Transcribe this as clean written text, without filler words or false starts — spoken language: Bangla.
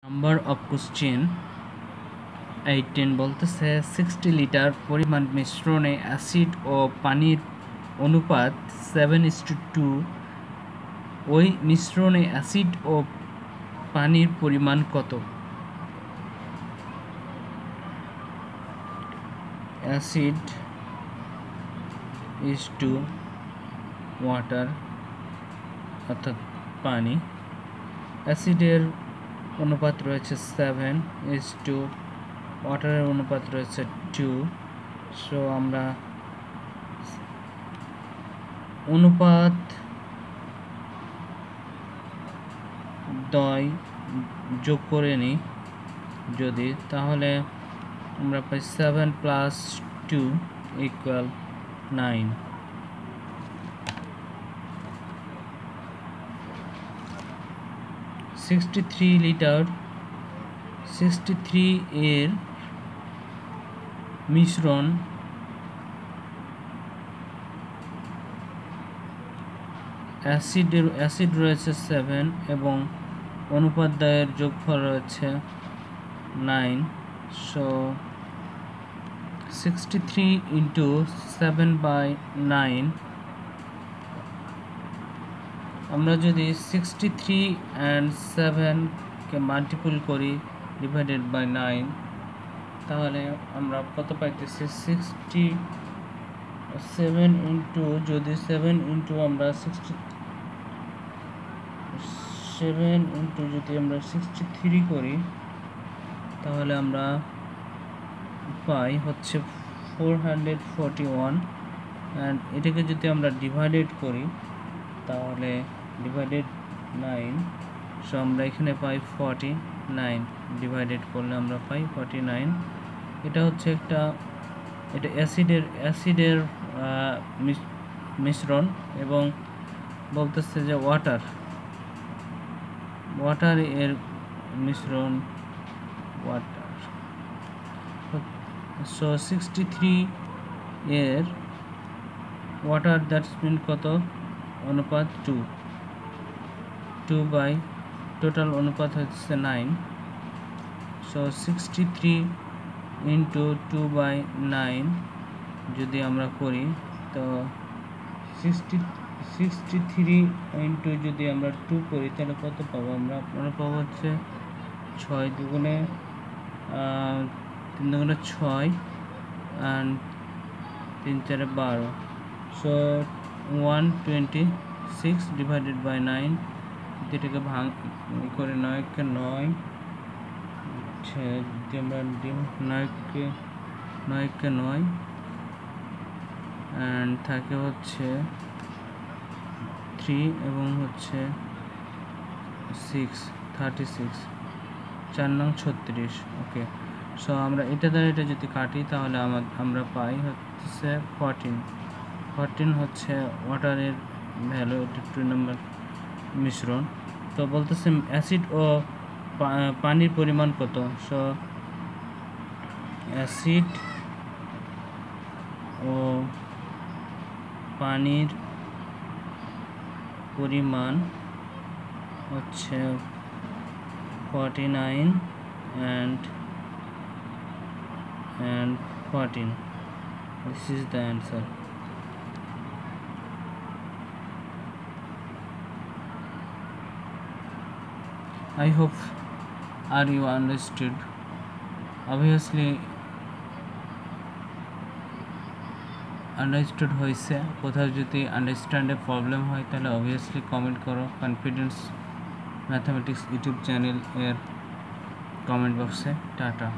নাম্বার অফ কোশ্চেন 18 বলতেছে 60 লিটার পরিমাণ মিশ্রণে অ্যাসিড ও পানির অনুপাত 7:2। ওই মিশ্রণে অ্যাসিড ও পানির পরিমাণ কত? অ্যাসিড ইজ টু ওয়াটার অর্থাৎ পানি, অ্যাসিডের অনুপাত রয়েছে 7:2, ওয়াটারের অনুপাত রয়েছে 2। সো আমরা অনুপাত দ্বয় যোগ করে নিই যদি, তাহলে আমরা পাই 7 + 2 = 9। 63 লিটার 63 এর মিশ্রণ অ্যাসিড রয়েছে 7 এবং অনুপাত দ্বয়ের যোগফল রয়েছে 9। সো 63 × 7/9, আমরা যদি 63 and 7 কে মাল্টিপল করি ডিভাইডেড বাই 9, তাহলে আমরা কত পাইতেছি? 67 ইন্টু যদি 7 ইন্টু আমরা 67 ইন্টু যদি আমরা 63 করি, তাহলে আমরা পাই হচ্ছে 441। অ্যান্ড এটাকে যদি আমরা ডিভাইডেড করি তাহলে ডিভাইডেড 9, সো আমরা এখানে পাই 49। ডিভাইডেড করলে আমরা পাই 49। এটা হচ্ছে এটা অ্যাসিডের মিশ্রণ এবং বলতেছে যে ওয়াটার এর মিশ্রণ ওয়াটার। সো 63 এর ওয়াটার, দ্যাটস মিন কত? অনুপাত 2 বাই টোটাল অনুপাত হচ্ছে 9। সো 63 ইন্টু 2/9 যদি আমরা করি, তো 63 ইন্টু যদি আমরা 2 করি তাহলে কত পাবো? আমরা পাবো হচ্ছে 6 দুগুণে 3 দুগুণে 6 অ্যান্ড 3 4 12। সো 126 ডিভাইডেড বাই 9, যেটাকে ভাগ করে 9 কে 9, যদি আমরা 9 কে 9 অ্যান্ড থাকে হচ্ছে 3 এবং হচ্ছে 36, 4 নং 36। ওকে, সো আমরা এটা দ্বারা এটা যদি কাটি তাহলে আমরা পাই হচ্ছে 14 হচ্ছে ওয়াটারের ভ্যালু। এটা 2 নম্বর মিশ্রণ। তো বলতেছে অ্যাসিড ও পানির পরিমাণ কত? সো অ্যাসিড ও পানির পরিমাণ হচ্ছে 49 and 14. This is the answer. I hope you understood. Obviously understood হয়েছে। কোথাও যদি আন্ডারস্ট্যান্ডে প্রবলেম হয় তাহলে অবভিয়াসলি কমেন্ট করো কনফিডেন্স ম্যাথামেটিক্স ইউটিউব চ্যানেল এর কমেন্ট বক্সে। টাটা।